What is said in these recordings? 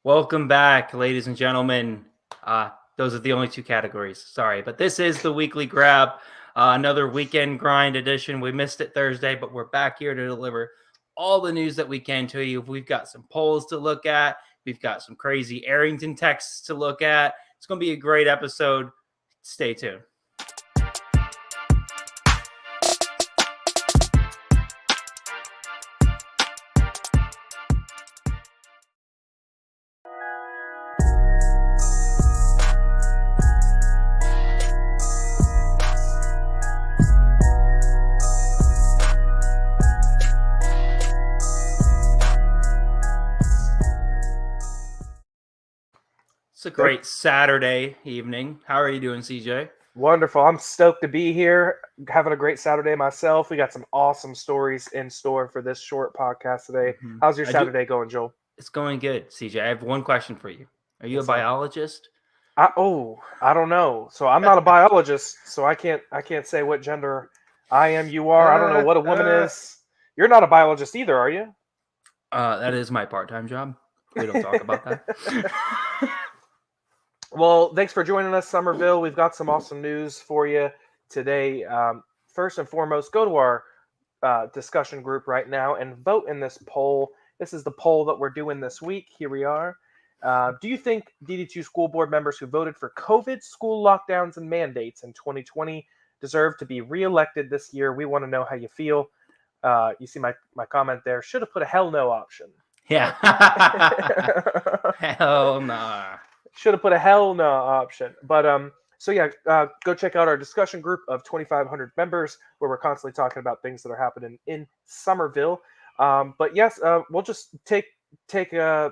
Welcome back, ladies and gentlemen. Those are the only two categories. Sorry, but this is the weekly grab, another weekend grind edition. We missed it Thursday, but we're back here to deliver all the news that we can to you. We've got some polls to look at. We've got some crazy Arrington texts to look at. It's going to be a great episode. Stay tuned. It's a great Saturday evening. How are you doing, CJ? Wonderful. I'm stoked to be here. Having a great Saturday myself. We got some awesome stories in store for this short podcast today. Mm-hmm. How's your Saturday going, Joel? It's going good, CJ. I have one question for you. Are you a biologist? I don't know. So I'm not a biologist, so I can't say what gender I am, you are. I don't know what a woman is. You're not a biologist either, are you? That is my part-time job. We don't talk about that. Well, thanks for joining us, Summerville. We've got some awesome news for you today. First and foremost, go to our discussion group right now and vote in this poll. This is the poll that we're doing this week. Here we are. Do you think DD2 school board members who voted for COVID, school lockdowns, and mandates in 2020 deserve to be reelected this year? We want to know how you feel. You see my comment there. Should have put a hell no option. Yeah. Hell nah. Should have put a hell no option. But go check out our discussion group of 2,500 members where we're constantly talking about things that are happening in Summerville. But yes, we'll just take a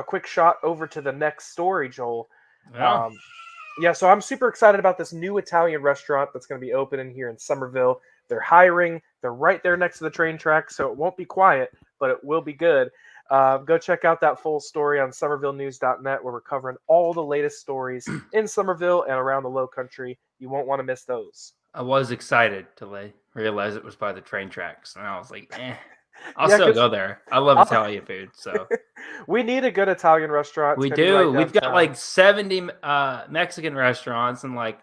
quick shot over to the next story, Joel. Yeah. So I'm super excited about this new Italian restaurant that's going to be opening here in Summerville. They're hiring. They're right there next to the train track, so it won't be quiet, but it will be good. Go check out that full story on SummervilleNews.net where we're covering all the latest stories in Summerville and around the Low Country. You won't want to miss those. I was excited to realize it was by the train tracks, and I was like, I'll still go there. I love Italian food, so. We need a good Italian restaurant. We do. We've got like 70 Mexican restaurants and like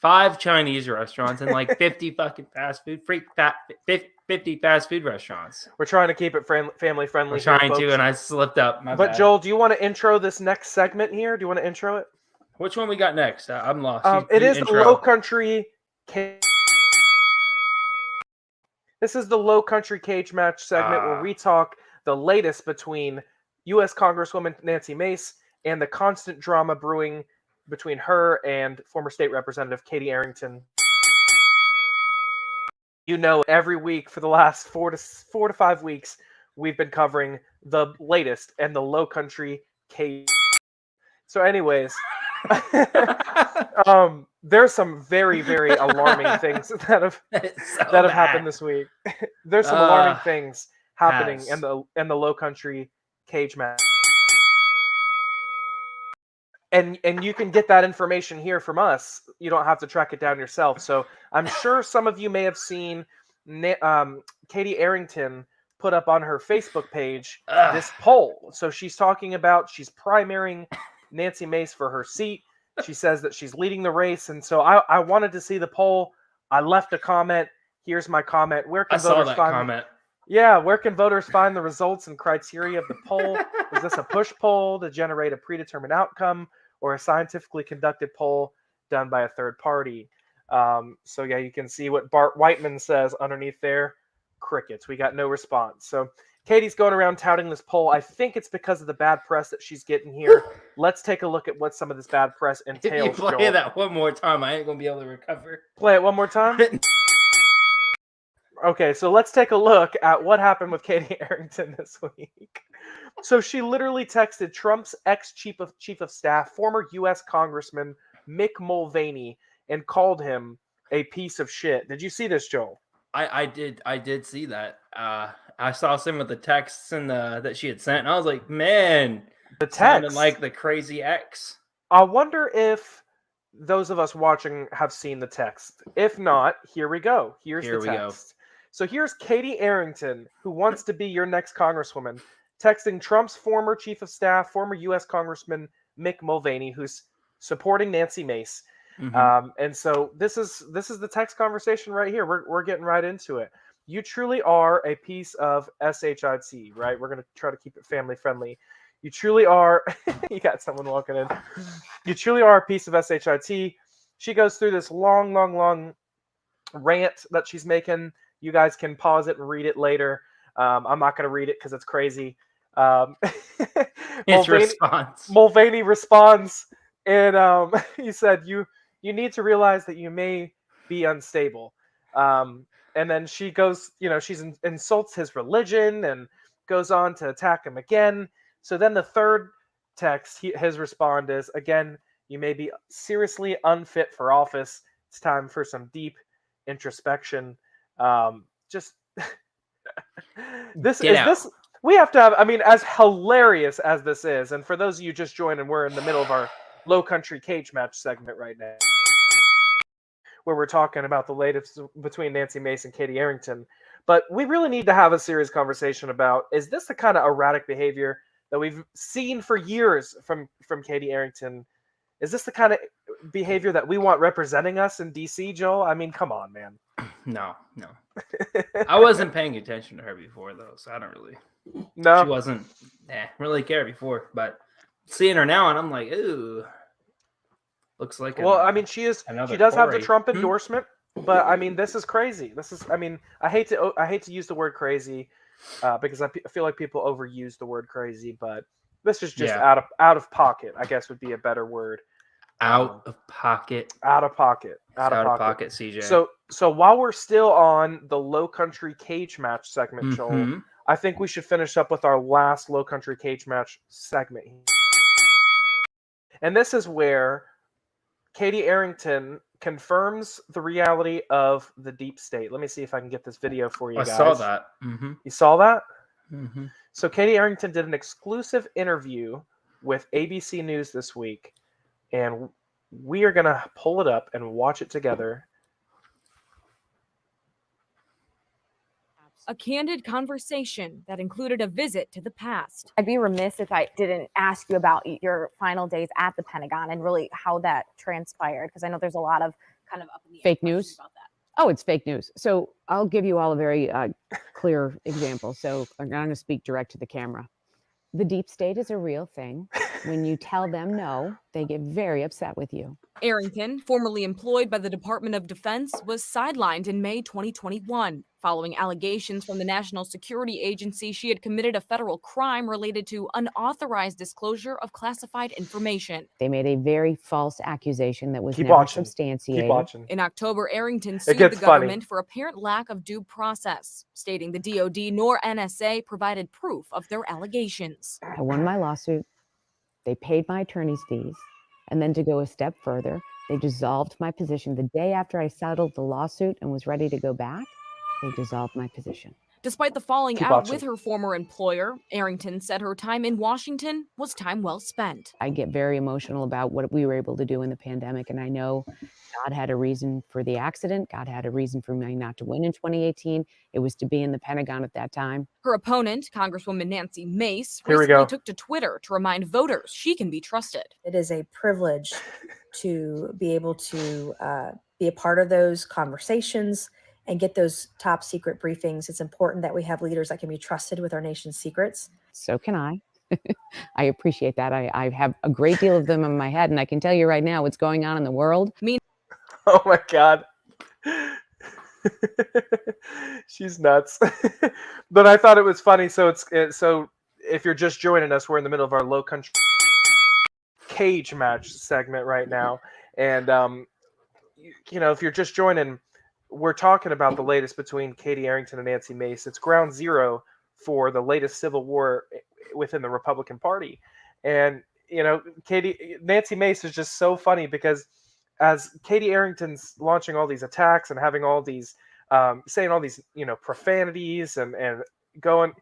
5 Chinese restaurants and like 50 fucking 50 fast food restaurants. We're trying to keep it family friendly. We're trying to, and I slipped up. My bad. Joel, do you want to intro this next segment here? Do you want to intro it? Which one we got next? I'm lost. It is the Low Country. This is the Low Country Cage Match segment where we talk the latest between U.S. Congresswoman Nancy Mace and the constant drama brewing between her and former state representative Katie Arrington. You know, every week for the last 4 to 5 weeks, we've been covering the latest and the Low Country Cage. So anyways, there's some very, very alarming things that have happened this week. There's some alarming things happening in the Low Country Cage match. And you can get that information here from us. You don't have to track it down yourself. So I'm sure some of you may have seen Katie Arrington put up on her Facebook page this poll. So she's talking about she's primarying Nancy Mace for her seat. She says that she's leading the race. And so I wanted to see the poll. I left a comment. Here's my comment. Where can voters find comment? Yeah, where can voters find the results and criteria of the poll? Is this a push poll to generate a predetermined outcome or a scientifically conducted poll done by a third party? So yeah, you can see what Bart Whiteman says underneath there. Crickets. We got no response. So Katie's going around touting this poll. I think it's because of the bad press that she's getting here. Let's take a look at what some of this bad press entails. If you play that one more time, I ain't going to be able to recover. Play it one more time? Okay, so let's take a look at what happened with Katie Arrington this week. So she literally texted Trump's ex-chief of staff, former U.S. Congressman Mick Mulvaney, and called him a piece of shit. Did you see this, Joel? I did see that. I saw some of the texts and that she had sent, and I was like, man, the text sounded like the crazy ex. I wonder if those of us watching have seen the text. If not, here we go. Here's the text. So here's Katie Arrington, who wants to be your next congresswoman, texting Trump's former chief of staff, former U.S. Congressman Mick Mulvaney, who's supporting Nancy Mace. And so this is the text conversation right here. We're getting right into it. You truly are a piece of SHIT, right? We're going to try to keep it family friendly. You truly are. You got someone walking in. You truly are a piece of SHIT. She goes through this long rant that she's making. You guys can pause it and read it later. I'm not going to read it because it's crazy. Mulvaney responds, and he said, "You need to realize that you may be unstable." And then she goes, insults his religion and goes on to attack him again. So then the third text, his response is, "Again, you may be seriously unfit for office. It's time for some deep introspection." This we have to have, as hilarious as this is, and for those of you just joining, we're in the middle of our Low Country Cage Match segment right now, where we're talking about the latest between Nancy Mace and Katie Arrington. But we really need to have a serious conversation about, is this the kind of erratic behavior that we've seen for years from Katie Arrington? Is this the kind of behavior that we want representing us in DC, Joel? Come on, man. No. I wasn't paying attention to her before, though, so I don't really. No. She wasn't really care before, but seeing her now, and I'm like, ooh. Looks like. Well, she is. She does have the Trump endorsement, but this is crazy. This is. I hate to use the word crazy, because I feel like people overuse the word crazy, but this is just out of pocket, I guess would be a better word. Out of pocket, CJ. So while we're still on the Low Country Cage Match segment, Joel, I think we should finish up with our last Low Country Cage Match segment. And this is where Katie Arrington confirms the reality of the deep state. Let me see if I can get this video for you guys. I saw that. You saw that? Mm-hmm. So Katie Arrington did an exclusive interview with ABC News this week, and we are going to pull it up and watch it together. A candid conversation that included a visit to the past. I'd be remiss if I didn't ask you about your final days at the Pentagon and really how that transpired, because I know there's a lot of kind of up in the fake news about that. Oh, it's fake news. So I'll give you all a very clear example. So I'm going to speak direct to the camera. The deep state is a real thing. When you tell them no, they get very upset with you. Arrington, formerly employed by the Department of Defense, was sidelined in May 2021. Following allegations from the National Security Agency, she had committed a federal crime related to unauthorized disclosure of classified information. They made a very false accusation that was Keep never watching. substantiated. Keep watching. In October, Arrington sued the government for apparent lack of due process, stating the DOD nor NSA provided proof of their allegations. I won my lawsuit. They paid my attorney's fees. And then to go a step further, they dissolved my position the day after I settled the lawsuit and was ready to go back. They dissolved my position. Despite the falling out with her former employer, Arrington said her time in Washington was time well spent. I get very emotional about what we were able to do in the pandemic, and I know God had a reason for the accident. God had a reason for me not to win in 2018. It was to be in the Pentagon at that time. Her opponent, Congresswoman Nancy Mace, recently took to Twitter to remind voters she can be trusted. It is a privilege to be able to be a part of those conversations and get those top secret briefings. It's important that we have leaders that can be trusted with our nation's secrets. So can I. I appreciate that. I have a great deal of them in my head, and I can tell you right now what's going on in the world. Oh my God. She's nuts. But I thought it was funny. So so if you're just joining us, we're in the middle of our Low Country Cage Match segment right now. And, if you're just joining, we're talking about the latest between Katie Arrington and Nancy Mace. It's ground zero for the latest civil war within the Republican Party. And, Nancy Mace is just so funny because as Katie Arrington's launching all these attacks and having all these, saying all these, profanities and going,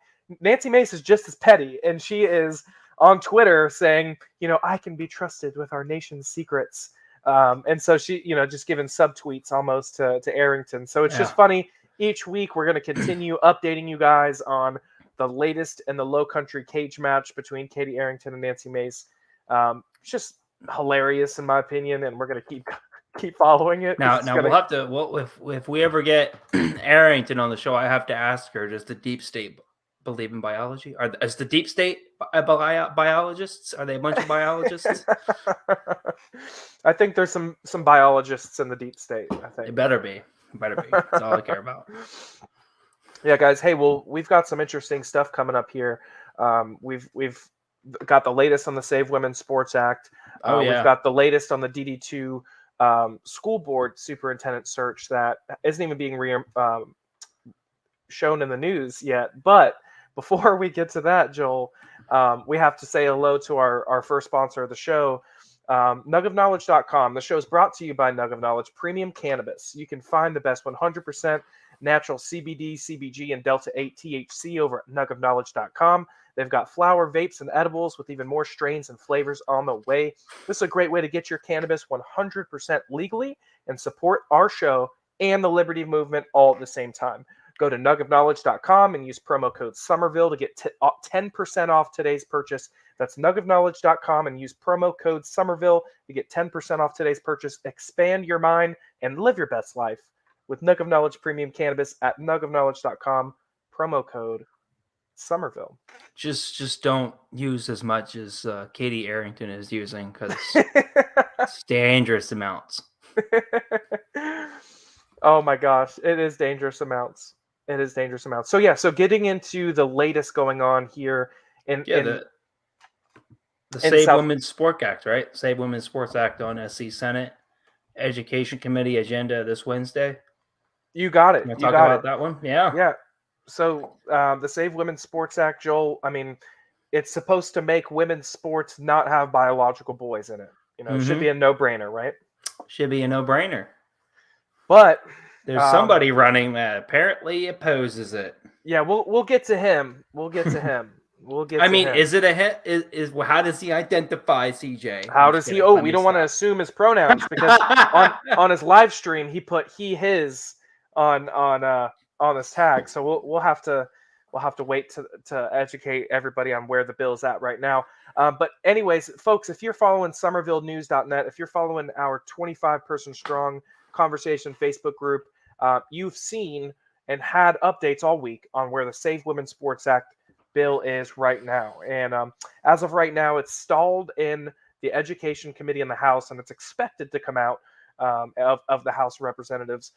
Nancy Mace is just as petty. And she is on Twitter saying, I can be trusted with our nation's secrets. And so she, just giving subtweets almost to Arrington. So it's just funny. Each week we're going to continue updating you guys on the latest in the Low Country cage match between Katie Arrington and Nancy Mace. It's just hilarious in my opinion, and we're gonna keep following it. Now we'll have to. Well, if we ever get Arrington on the show, I have to ask her: does the deep state believe in biology? Is the deep state biologists? Are they a bunch of biologists? I think there's some biologists in the deep state. I think It better be. That's all I care about. Yeah, guys. Hey, well, we've got some interesting stuff coming up here. We've got the latest on the Save Women Sports Act. We've got the latest on the DD2 school board superintendent search that isn't even being shown in the news yet. But before we get to that, Joel, we have to say hello to our first sponsor of the show, nugofknowledge.com. The show is brought to you by Nug of Knowledge Premium Cannabis. You can find the best 100% natural CBD, CBG, and Delta-8 THC over at nugofknowledge.com. They've got flower, vapes, and edibles with even more strains and flavors on the way. This is a great way to get your cannabis 100% legally and support our show and the Liberty Movement all at the same time. Go to nugofknowledge.com and use promo code Summerville to get 10% off today's purchase. That's nugofknowledge.com and use promo code Summerville to get 10% off today's purchase. Expand your mind and live your best life with Nug of Knowledge Premium Cannabis at nugofknowledge.com. Promo code Summerville. Just don't use as much as Katie Arrington is using, because it's dangerous amounts. Oh my gosh, it is dangerous amounts. So yeah, so getting into the latest going on here the Save Women's Sport Act, right? Save Women's Sports Act on SC Senate Education Committee agenda this Wednesday. You got it. You talk about that one? Yeah. Yeah. So the Save Women's Sports Act, Joel, I mean, it's supposed to make women's sports not have biological boys in it. It should be a no-brainer, right? Should be a no-brainer. But there's somebody running that apparently opposes it. Yeah, we'll get to him. I mean, is it a hit? Is how does he identify, CJ? How does he? Oh, we don't want to assume his pronouns because on his live stream he put his on his tag. So we'll have to wait to educate everybody on where the bill's at right now. But anyways, folks, if you're following SummervilleNews.net, if you're following our 25-person strong conversation Facebook group, you've seen and had updates all week on where the Save Women's Sports Act bill is right now. And as of right now, it's stalled in the Education Committee in the House, and it's expected to come out of the House of Representatives.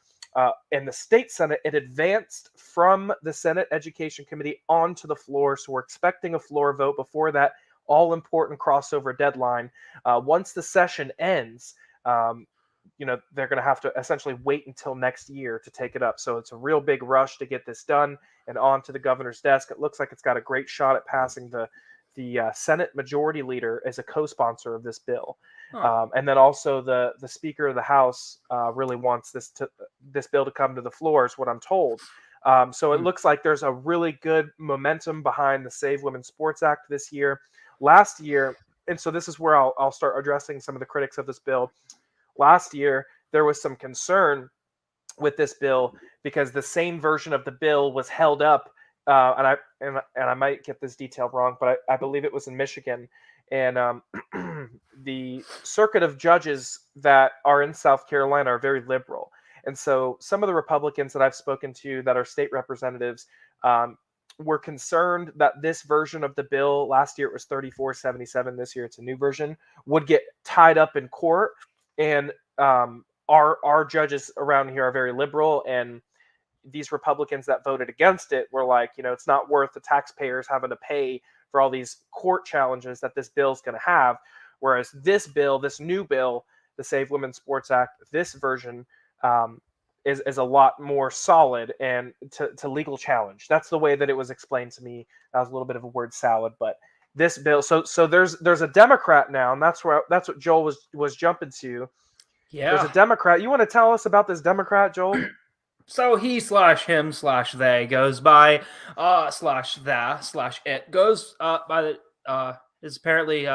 In the State Senate, it advanced from the Senate Education Committee onto the floor, so we're expecting a floor vote before that all-important crossover deadline. Once the session ends, they're going to have to essentially wait until next year to take it up. So it's a real big rush to get this done and onto the governor's desk. It looks like it's got a great shot at passing. The Senate Majority Leader is a co-sponsor of this bill. And then also the Speaker of the House really wants this bill to come to the floor, is what I'm told. So it looks like there's a really good momentum behind the Save Women's Sports Act this year. Last year, and so this is where I'll start addressing some of the critics of this bill. Last year, there was some concern with this bill because the same version of the bill was held up, and I might get this detail wrong, but I believe it was in Michigan, and the circuit of judges that are in South Carolina are very liberal, and so some of the Republicans that I've spoken to that are state representatives were concerned that this version of the bill, last year it was 3477, this year it's a new version, would get tied up in court. And our judges around here are very liberal, and these Republicans that voted against it were like, it's not worth the taxpayers having to pay for all these court challenges that this bill is going to have. Whereas this new bill, the Save Women's Sports Act, this version is a lot more solid and to legal challenge. That's the way that it was explained to me. That was a little bit of a word salad, but this bill, so there's a Democrat now, and that's what Joel was jumping to. Yeah, there's a Democrat. You want to tell us about this Democrat, Joel? So he/him/they goes by /that/it goes by the is apparently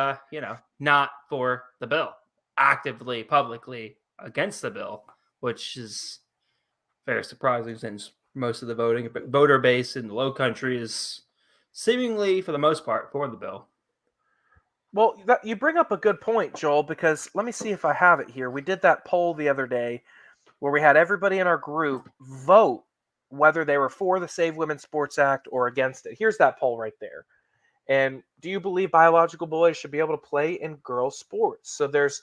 not for the bill, actively publicly against the bill, which is very surprising since most of the voter base in the Low Country is seemingly for the most part for the bill. Well, you bring up a good point, Joel, because let me see if I have it here. We did that poll the other day where we had everybody in our group vote whether they were for the Save Women Sports Act or against it. Here's that poll right there. And do you believe biological boys should be able to play in girls' sports? So there's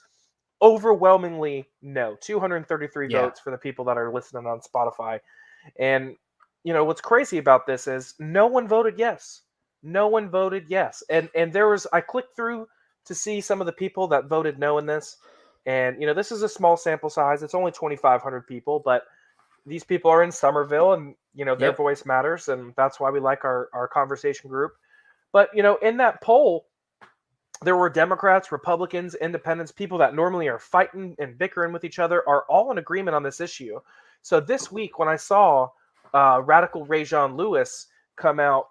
overwhelmingly no, 233 votes for the people that are listening on Spotify. And, what's crazy about this is no one voted yes. No one voted yes. And I clicked through to see some of the people that voted no in this. And, this is a small sample size. It's only 2,500 people, but these people are in Summerville and, their voice matters. And that's why we like our conversation group. But, in that poll, there were Democrats, Republicans, Independents, people that normally are fighting and bickering with each other are all in agreement on this issue. So this week when I saw Radical Rajon Lewis come out,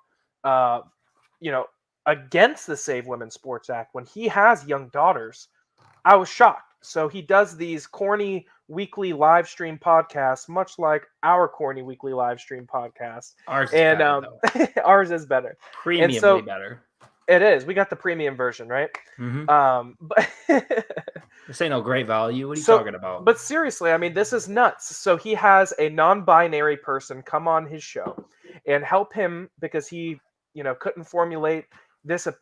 against the Save Women Sports Act when he has young daughters, I was shocked. So he does these corny weekly live stream podcasts, much like our corny weekly live stream podcast. Ours is better, ours is better. Premiumly better. It is. We got the premium version, right? Mm-hmm. But this ain't no great value. What are you talking about? But seriously, I mean, this is nuts. So he has a non-binary person come on his show and help him because he, couldn't formulate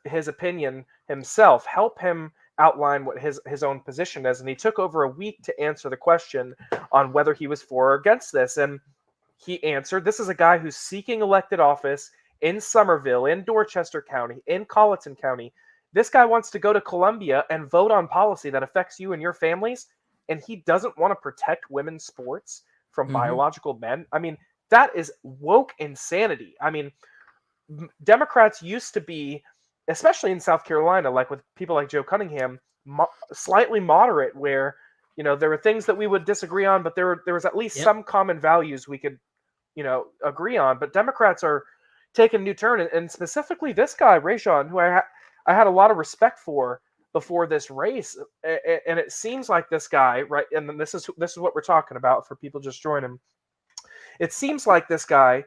his opinion himself. Help him outline what his own position is, and he took over a week to answer the question on whether he was for or against this, and he answered. This is a guy who's seeking elected office in Summerville, in Dorchester County, in Colleton County. This guy wants to go to Columbia and vote on policy that affects you and your families, and he doesn't want to protect women's sports from biological men. I mean, that is woke insanity. I mean, Democrats used to be, especially in South Carolina, like with people like Joe Cunningham, slightly moderate, where there were things that we would disagree on, but there was at least some common values we could agree on. But Democrats are taking a new turn, and specifically this guy Rajon, who I had a lot of respect for before this race, and it seems like this guy, right? And this is what we're talking about for people just joining. It seems like this guy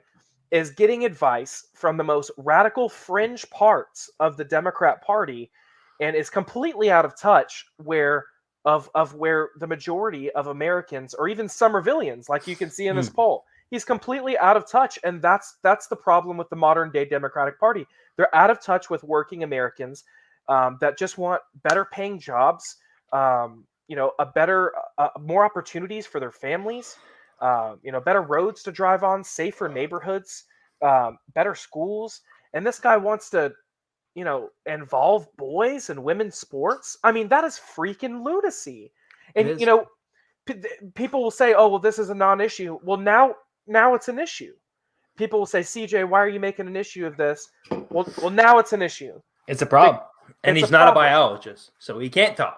is getting advice from the most radical fringe parts of the Democrat Party and is completely out of touch where the majority of Americans, or even Summervillians, like you can see in this poll, he's completely out of touch. And that's the problem with the modern day Democratic Party. They're out of touch with working Americans that just want better paying jobs, more opportunities for their families, better roads to drive on, safer neighborhoods, better schools. And this guy wants to, involve boys in women's sports. I mean, that is freaking lunacy. And, people will say, oh, well, this is a non-issue. Well, now it's an issue. People will say, CJ, why are you making an issue of this? Well, now it's an issue. It's a problem. And he's not a biologist, so he can't talk.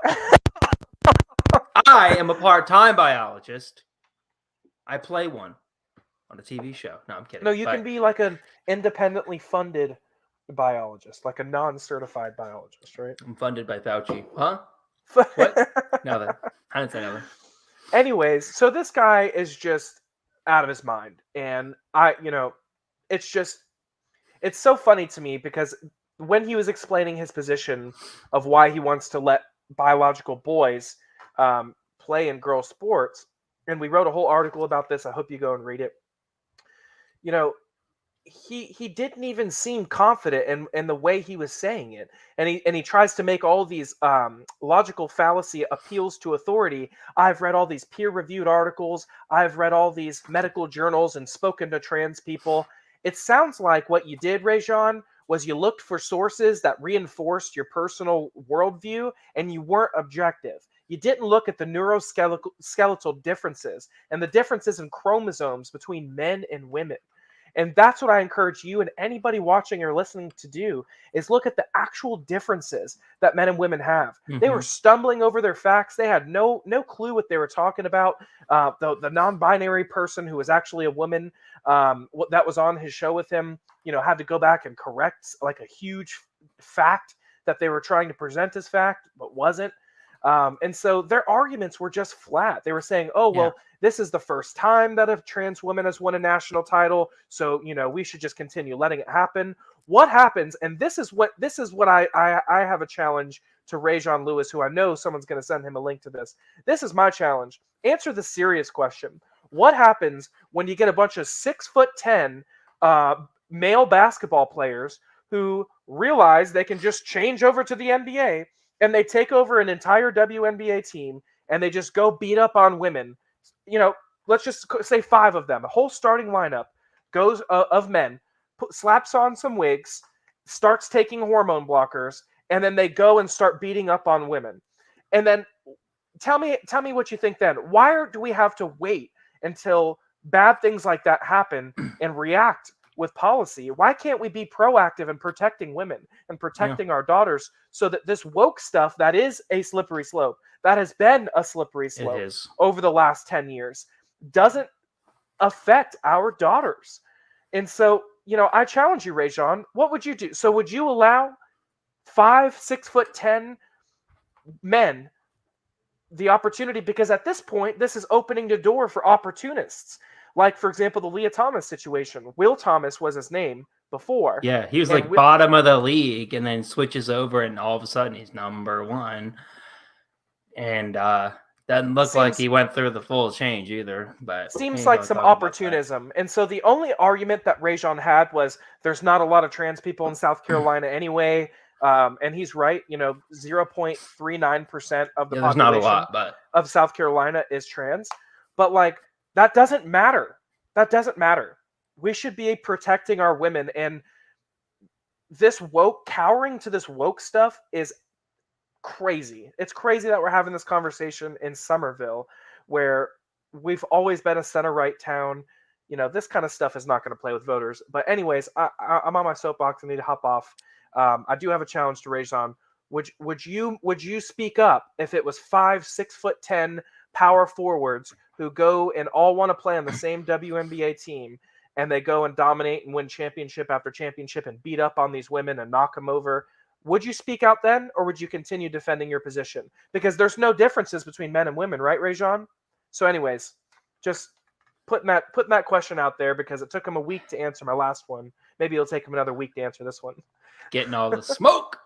I am a part-time biologist. I play one on a TV show. No, I'm kidding. No, you can be like an independently funded biologist, like a non-certified biologist, right? I'm funded by Fauci. Huh? What? Nothing. I didn't say nothing. Anyways, so this guy is just out of his mind. And it's so funny to me because when he was explaining his position of why he wants to let biological boys play in girl sports, and we wrote a whole article about this. I hope you go and read it. He didn't even seem confident in the way he was saying it. And he tries to make all these logical fallacy appeals to authority. I've read all these peer-reviewed articles. I've read all these medical journals and spoken to trans people. It sounds like what you did, Rajon, was you looked for sources that reinforced your personal worldview, and you weren't objective. You didn't look at the neuroskeletal differences and the differences in chromosomes between men and women. And that's what I encourage you and anybody watching or listening to do, is look at the actual differences that men and women have. They were stumbling over their facts. They had no clue what they were talking about. The non-binary person who was actually a woman that was on his show with him, had to go back and correct like a huge fact that they were trying to present as fact, but wasn't. And so their arguments were just flat. They were saying, this is the first time that a trans woman has won a national title, so, we should just continue letting it happen. What happens? And this is what I have a challenge to Rajon Lewis, who I know someone's going to send him a link to this. This is my challenge. Answer the serious question. What happens when you get a bunch of 6'10" male basketball players who realize they can just change over to the NBA and they take over an entire WNBA team and they just go beat up on women? Let's just say 5 of them. A whole starting lineup goes of men, slaps on some wigs, starts taking hormone blockers, and then they go and start beating up on women. And then tell me what you think then. Why do we have to wait until bad things like that happen and react with policy? Why can't we be proactive in protecting women and protecting our daughters so that this woke stuff that is a slippery slope, that has been a slippery slope over the last 10 years, doesn't affect our daughters? And so, I challenge you, Rajon, what would you do? So would you allow 6'10" men the opportunity? Because at this point, this is opening the door for opportunists. Like, for example, the Leah Thomas situation. Will Thomas was his name before. Yeah, he was bottom of the league and then switches over and all of a sudden he's number 1. And doesn't look like he went through the full change either. But seems like some opportunism. And so the only argument that Rajon had was there's not a lot of trans people in South Carolina anyway. And he's right. 0.39% of the population not a lot, of South Carolina is trans. But that doesn't matter. That doesn't matter. We should be protecting our women. And this cowering to this woke stuff is crazy. It's crazy that we're having this conversation in Summerville, where we've always been a center-right town. This kind of stuff is not going to play with voters. But anyways, I'm on my soapbox. I need to hop off. I do have a challenge to Rajon. Would you speak up if it was 6'10" power forwards who go and all want to play on the same WNBA team, and they go and dominate and win championship after championship and beat up on these women and knock them over? Would you speak out then, or would you continue defending your position? Because there's no differences between men and women, right, Rajon? So anyways, just putting that question out there, because it took him a week to answer my last one. Maybe it'll take him another week to answer this one. Getting all the smoke.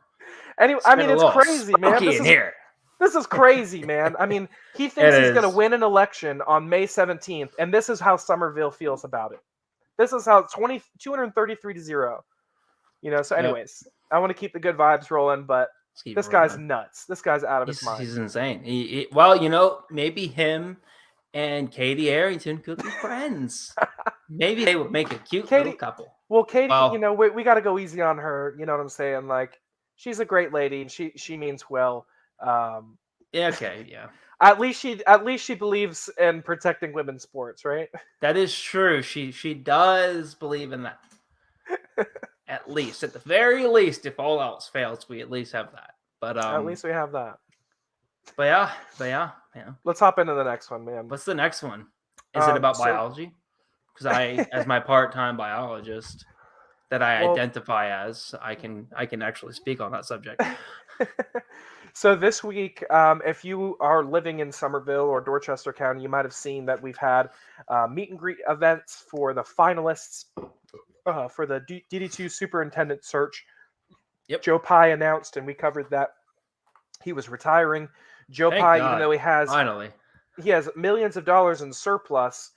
Anyway, it's crazy, man. This is crazy, man. He thinks he's going to win an election on May 17th, and this is how Summerville feels about it. This is how 233-0. So anyways, I want to keep the good vibes rolling, but this guy's nuts. This guy's out of his mind. He's insane. Maybe him and Katie Arrington could be friends. Maybe they would make a cute little couple. Well, Katie, we got to go easy on her. You know what I'm saying? She's a great lady, and she means well. Yeah. At least she believes in protecting women's sports, right? That is true. She does believe in that. At the very least, if all else fails, we at least have that. But at least we have that. But yeah. Let's hop into the next one, man. What's the next one? Is it about biology? Because I, as my part-time biologist that I identify as, I can actually speak on that subject. So this week, if you are living in Summerville or Dorchester County, you might have seen that we've had meet and greet events for the finalists for the DD2 superintendent search. Yep. Joe Pye announced, and we covered that he was retiring. Joe Pye, even though he has millions of dollars in surplus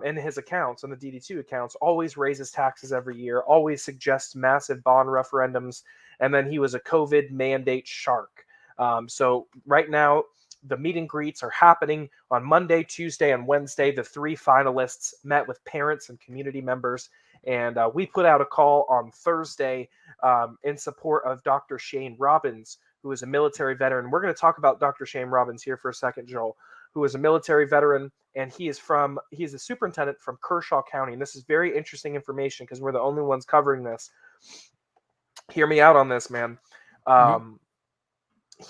in his accounts, in the DD2 accounts, always raises taxes every year, always suggests massive bond referendums, and then he was a COVID mandate shark. So right now, the meet and greets are happening on Monday, Tuesday, and Wednesday. The 3 finalists met with parents and community members, and we put out a call on Thursday in support of Dr. Shane Robbins, who is a military veteran. We're going to talk about Dr. Shane Robbins here for a second, Joel, who is a military veteran, and he's a superintendent from Kershaw County. And this is very interesting information because we're the only ones covering this. Hear me out on this, man.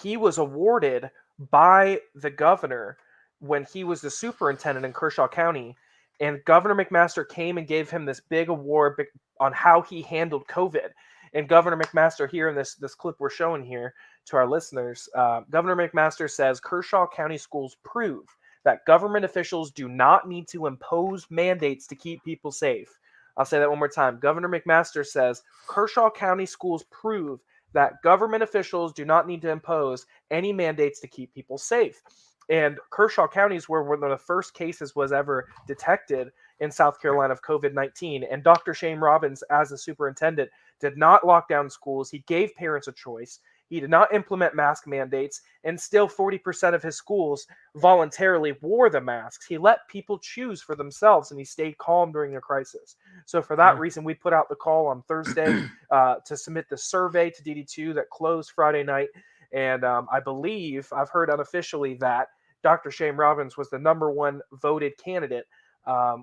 He was awarded by the governor when he was the superintendent in Kershaw County, and Governor McMaster came and gave him this big award on how he handled COVID. And Governor McMaster, here in this clip we're showing here to our listeners, Governor McMaster says Kershaw County schools prove that government officials do not need to impose mandates to keep people safe. I'll say that one more time. Governor McMaster says Kershaw County schools prove that government officials do not need to impose any mandates to keep people safe. And Kershaw County is where one of the first cases was ever detected in South Carolina of COVID-19. And Dr. Shane Robbins, as the superintendent, did not lock down schools. He gave parents a choice. He did not implement mask mandates, and still 40% of his schools voluntarily wore the masks. He let people choose for themselves, and he stayed calm during the crisis. So for that reason, we put out the call on Thursday to submit the survey to DD2 that closed Friday night. And I believe, I've heard unofficially, that Dr. Shane Robbins was the #1 voted candidate,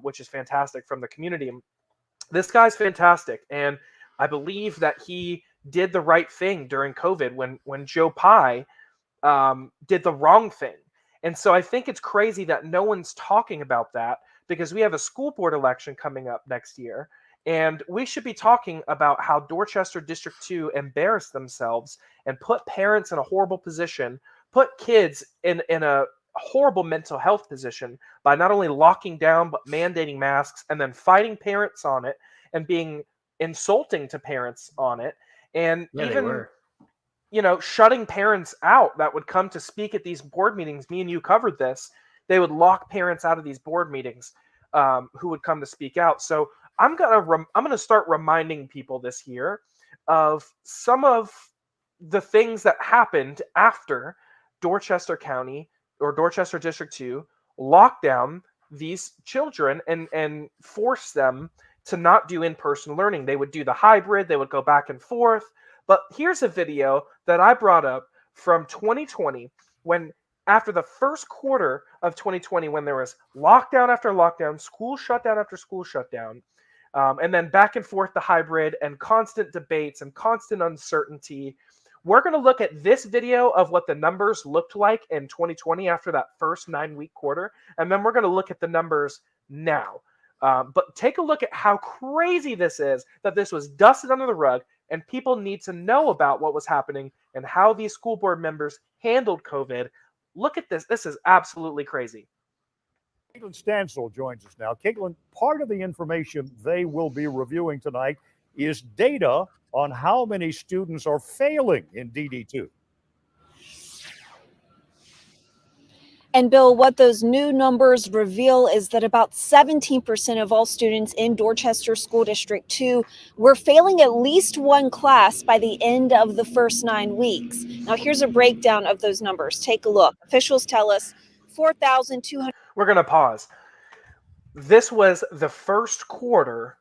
which is fantastic from the community. This guy's fantastic, and I believe that he did the right thing during COVID when Joe Pye did the wrong thing. And so I think it's crazy that no one's talking about that, because we have a school board election coming up next year, and we should be talking about how Dorchester District 2 embarrassed themselves and put parents in a horrible position, put kids in a horrible mental health position by not only locking down but mandating masks, and then fighting parents on it and being insulting to parents on it, and even shutting parents out that would come to speak at these board meetings. Me and you covered this. They would lock parents out of these board meetings who would come to speak out. So I'm gonna start reminding people this year of some of the things that happened after Dorchester County or Dorchester District 2 locked down these children and forced them to not do in-person learning. They would do the hybrid, they would go back and forth. But here's a video that I brought up from 2020, when after the first quarter of 2020, when there was lockdown after lockdown, school shutdown after school shutdown, and then back and forth the hybrid and constant debates and constant uncertainty. We're going to look at this video of what the numbers looked like in 2020 after that first 9-week quarter, and then we're going to look at the numbers now. But take a look at how crazy this is, that this was dusted under the rug, and people need to know about what was happening and how these school board members handled COVID. Look at this. This is absolutely crazy. Caitlin Stansel joins us now. Caitlin, part of the information they will be reviewing tonight is data on how many students are failing in DD2. And Bill, what those new numbers reveal is that about 17% of all students in Dorchester School District 2 were failing at least one class by the end of the first 9 weeks. Now, here's a breakdown of those numbers. Take a look. Officials tell us 4,200. We're going to pause. This was the first quarter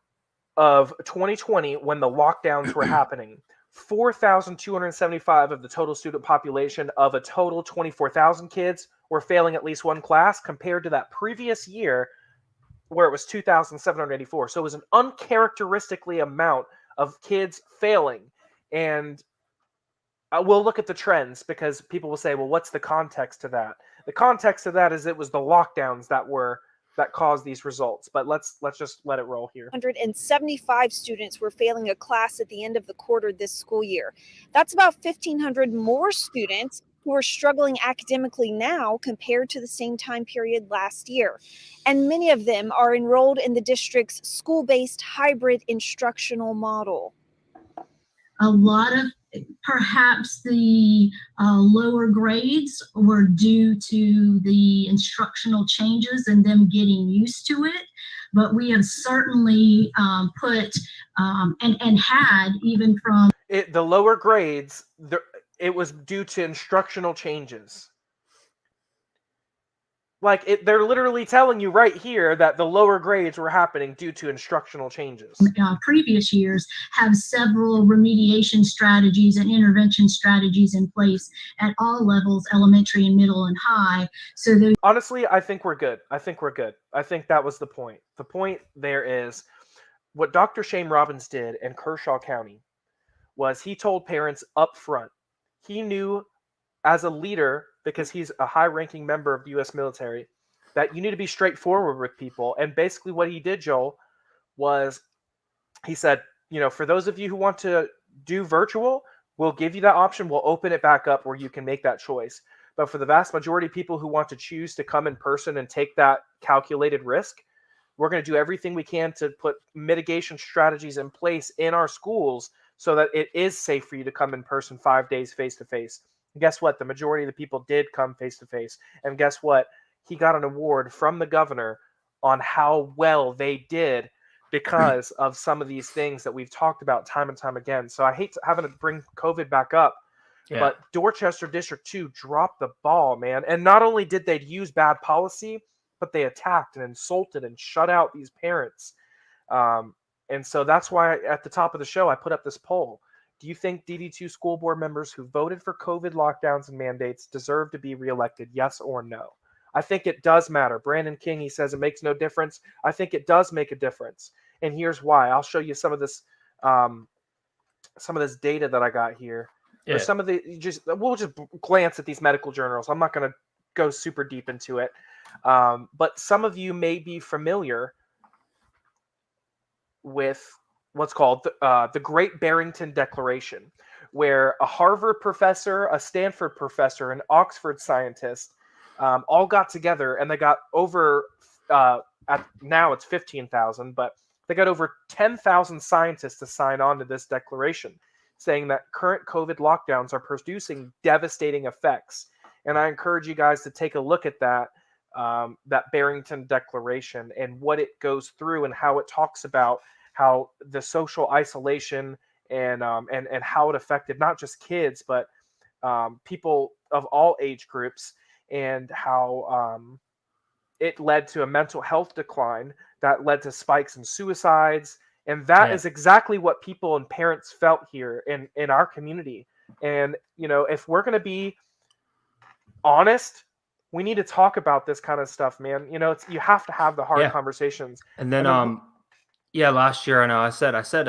of 2020 when the lockdowns were happening. 4,275 of the total student population of a total 24,000 kids were failing at least one class, compared to that previous year where it was 2,784. So it was an uncharacteristically amount of kids failing. And we'll look at the trends, because people will say, well, what's the context to that? The context to that is it was the lockdowns that caused these results. But let's just let it roll here. 175 students were failing a class at the end of the quarter this school year. That's about 1,500 more students who are struggling academically now compared to the same time period last year. And many of them are enrolled in the district's school-based hybrid instructional model. A lot of perhaps the lower grades were due to the instructional changes and them getting used to it. But we have certainly put and had, even from the lower grades, it was due to instructional changes. Like, they're literally telling you right here that the lower grades were happening due to instructional changes. Previous years have several remediation strategies and intervention strategies in place at all levels, elementary and middle and high. So honestly, I think we're good. I think that was the point. The point there is what Dr. Shane Robbins did in Kershaw County was he told parents up front. He knew as a leader, because he's a high-ranking member of the U.S. military, that you need to be straightforward with people. And basically what he did, Joel, was he said, for those of you who want to do virtual, we'll give you that option. We'll open it back up where you can make that choice. But for the vast majority of people who want to choose to come in person and take that calculated risk, We're going to do everything we can to put mitigation strategies in place in our schools so that it is safe for you to come in person 5 days face-to-face. And guess what? The majority of the people did come face-to-face. And guess what? He got an award from the governor on how well they did because of some of these things that we've talked about time and time again. So I hate having to bring COVID back up, but Dorchester District 2 dropped the ball, man. And not only did they use bad policy, but they attacked and insulted and shut out these parents. And so that's why at the top of the show, I put up this poll. Do you think DD2 school board members who voted for COVID lockdowns and mandates deserve to be reelected? Yes or no? I think it does matter. Brandon King, he says it makes no difference. I think it does make a difference. And here's why. I'll show you some of this data that I got here. Or some of the we'll just glance at these medical journals. I'm not going to go super deep into it. But some of you may be familiar with what's called the Great Barrington Declaration, where a Harvard professor, a Stanford professor, an Oxford scientist all got together, and they got over, now it's 15,000, but they got over 10,000 scientists to sign on to this declaration, saying that current COVID lockdowns are producing devastating effects. And I encourage you guys to take a look at that Barrington Declaration and what it goes through and how it talks about how the social isolation and how it affected not just kids, but people of all age groups, and how it led to a mental health decline that led to spikes in suicides. And that is exactly what people and parents felt here in our community. And, if we're going to be honest, we need to talk about this kind of stuff, man. You have to have the hard conversations. And then, last year, I know I think I said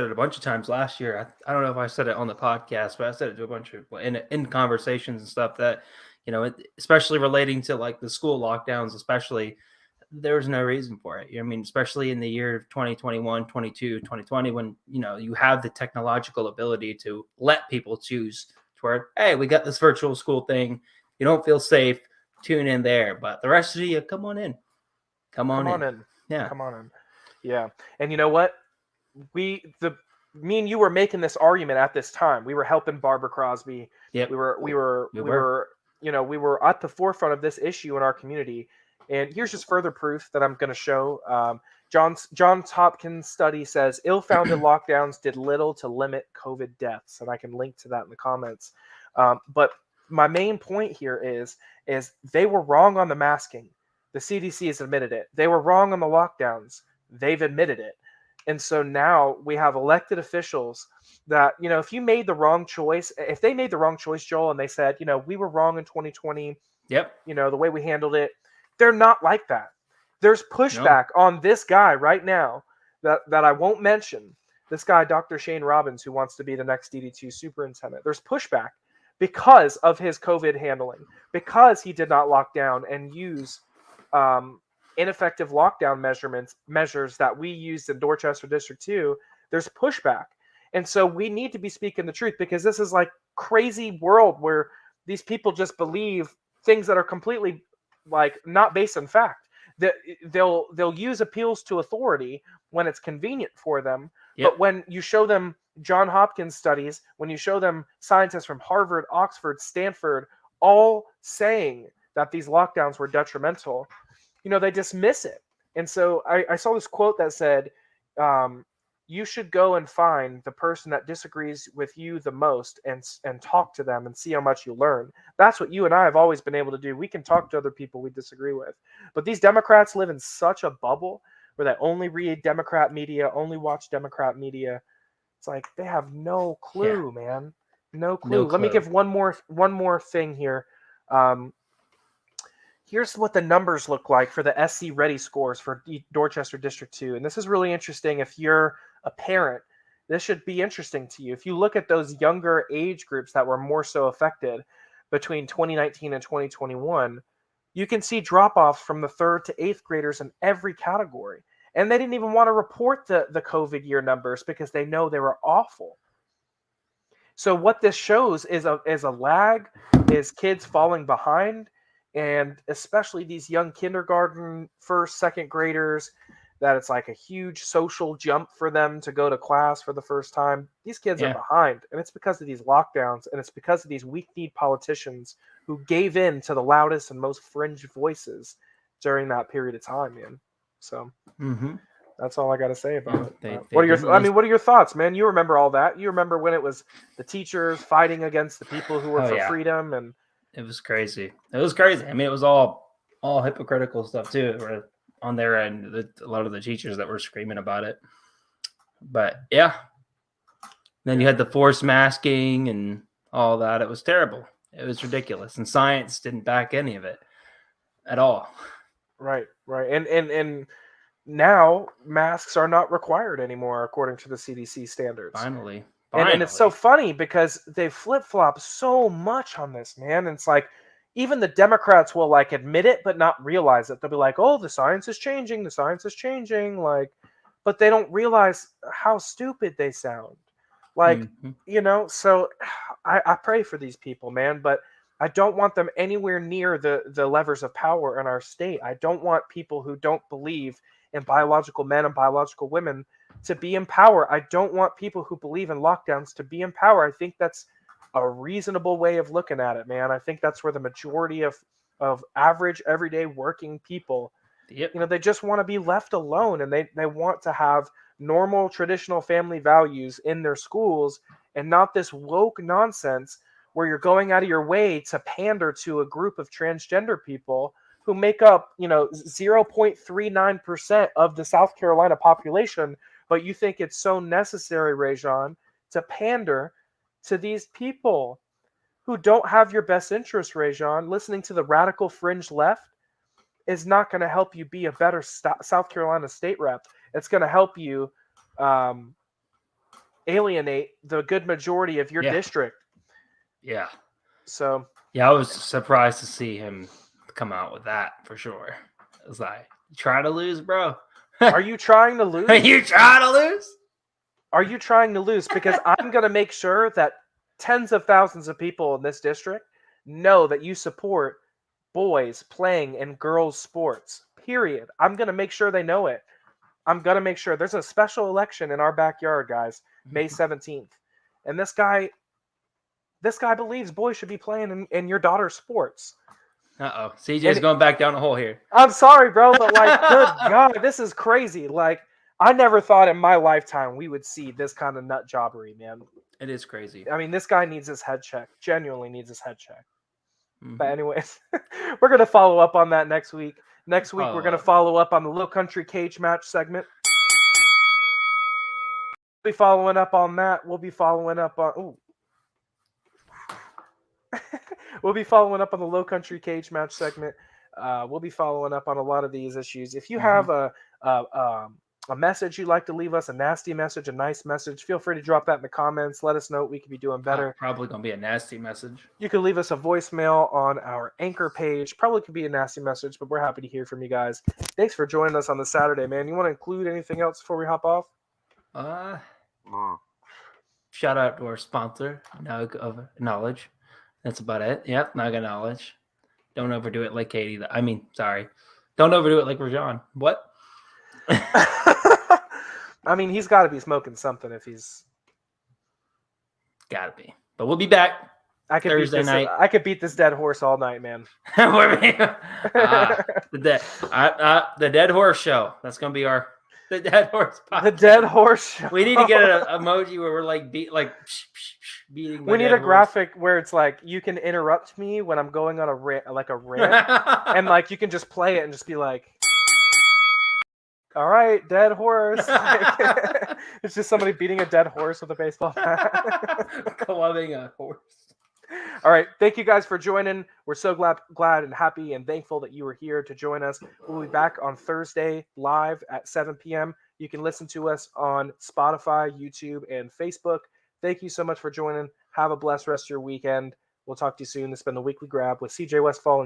it a bunch of times last year. I don't know if I said it on the podcast, but I said it to a bunch of in conversations and stuff that, especially relating to like the school lockdowns, especially, there was no reason for it. I mean, especially in the year of 2021, 22, 2020, when, you have the technological ability to let people choose to where, hey, we got this virtual school thing. You don't feel safe, tune in there. But the rest of you, come on in. Come on in. Yeah. Come on in. Yeah. And you know what? Me and you were making this argument at this time. We were helping Barbara Crosby. Yep. We were at the forefront of this issue in our community. And here's just further proof that I'm going to show. Johns Hopkins study says ill-founded lockdowns did little to limit COVID deaths. And I can link to that in the comments. But my main point here is they were wrong on the masking. The CDC has admitted it. They were wrong on the lockdowns. They've admitted it. And so now we have elected officials that, if you made the wrong choice, if they made the wrong choice, Joel, and they said, we were wrong in 2020, the way we handled it, they're not like that. There's pushback on this guy right now that I won't mention, this guy, Dr. Shane Robbins, who wants to be the next DD2 superintendent. There's pushback because of his COVID handling, because he did not lock down and use ineffective lockdown measures that we used in Dorchester District 2. There's pushback. And so we need to be speaking the truth, because this is like crazy world where these people just believe things that are completely like not based on fact. That they'll use appeals to authority when it's convenient for them. But when you show them John Hopkins studies, when you show them scientists from Harvard, Oxford, Stanford, all saying that these lockdowns were detrimental, they dismiss it. And so I saw this quote that said, you should go and find the person that disagrees with you the most and talk to them and see how much you learn. That's what you and I have always been able to do. We can talk to other people we disagree with. But these Democrats live in such a bubble where they only read Democrat media, only watch Democrat media. It's like they have no clue, man. No clue. Let me give one more thing here. Here's what the numbers look like for the SC Ready scores for Dorchester District 2. And this is really interesting. If you're a parent, this should be interesting to you. If you look at those younger age groups that were more so affected between 2019 and 2021, you can see drop-offs from the 3rd to 8th graders in every category. And they didn't even want to report the COVID year numbers because they know they were awful. So what this shows is a lag, is kids falling behind, and especially these young kindergarten, 1st, 2nd graders, that it's like a huge social jump for them to go to class for the first time. These kids are Yeah. behind, and it's because of these lockdowns, and it's because of these weak-kneed politicians who gave in to the loudest and most fringe voices during that period of time, man. So Mm-hmm. that's all I got to say about Yeah, it. they What are your? didn't I mean, what are your thoughts, man? You remember all that? You remember when it was the teachers fighting against the people who were Oh, for yeah. freedom, and It was crazy. It was crazy. I mean, it was all hypocritical stuff too, right, on their end. A lot of the teachers that were screaming about it. But yeah, then you had the forced masking and all that. It was terrible. It was ridiculous, and science didn't back any of it at all. right, and now masks are not required anymore according to the CDC standards. Finally. And it's so funny because they flip-flop so much on this, man. And it's like even the Democrats will like admit it but not realize it. They'll be like, "Oh, the science is changing. The science is changing." Like, but they don't realize how stupid they sound. Like, Mhm. So I pray for these people, man, but I don't want them anywhere near the levers of power in our state. I don't want people who don't believe in biological men and biological women to be in power. I don't want people who believe in lockdowns to be in power. I think that's a reasonable way of looking at it, man. I think that's where the majority of average, everyday working people, Yep. they just want to be left alone, and they want to have normal, traditional family values in their schools and not this woke nonsense where you're going out of your way to pander to a group of transgender people who make up, 0.39% of the South Carolina population, but you think it's so necessary, Rajon, to pander to these people who don't have your best interest, Rajon. Listening to the radical fringe left is not going to help you be a better South Carolina state rep. It's going to help you alienate the good majority of your district. Yeah. So yeah, I was surprised to see him come out with that for sure. It was like, you try to lose, bro. Are you trying to lose? Are you trying to lose? Are you trying to lose? Because I'm going to make sure that tens of thousands of people in this district know that you support boys playing in girls' sports, period. I'm going to make sure they know it. I'm going to make sure. There's a special election in our backyard, guys, May 17th. And this guy believes boys should be playing in your daughter's sports. Uh-oh. CJ's going back down the hole here. I'm sorry, bro, but like, good God, this is crazy. Like, I never thought in my lifetime we would see this kind of nut jobbery, man. It is crazy. I mean, this guy needs his head checked. Genuinely needs his head checked. Mhm. But anyways, we're going to follow up on that next week. Next week, we're going to follow up on the Low Country Cage match segment. We'll be following up on that. We'll be following up on... We'll be following up on the Low Country Cage match segment. We'll be following up on a lot of these issues. If you have a message you'd like to leave us, a nasty message, a nice message, feel free to drop that in the comments. Let us know what we could be doing better. Probably going to be a nasty message. You can leave us a voicemail on our Anchor page. Probably could be a nasty message, but we're happy to hear from you guys. Thanks for joining us on the Saturday, man. You want to include anything else before we hop off? Shout out to our sponsor, Nug of Knowledge. That's about it. Yep, Nug of Knowledge. Don't overdo it like Katie. Don't overdo it like Rajon. What? I mean, he's got to be smoking something if he's... Gotta be. But we'll be back Thursday night. I could beat this dead horse all night, man. The Dead Horse Show. That's going to be the Dead Horse podcast. The Dead Horse Show. We need to get an emoji where we're like beating. We need a graphic where it's like you can interrupt me when I'm going on a rant, and like you can just play it and just be like, "All right, dead horse." Like, it's just somebody beating a dead horse with a baseball bat. Clubbing a horse. All right, thank you guys for joining. We're so glad and happy and thankful that you were here to join us. We'll be back on Thursday live at 7 p.m. You can listen to us on Spotify, YouTube, and Facebook. Thank you so much for joining. Have a blessed rest of your weekend. We'll talk to you soon. This has been the Weekly Grab with CJ Westfall.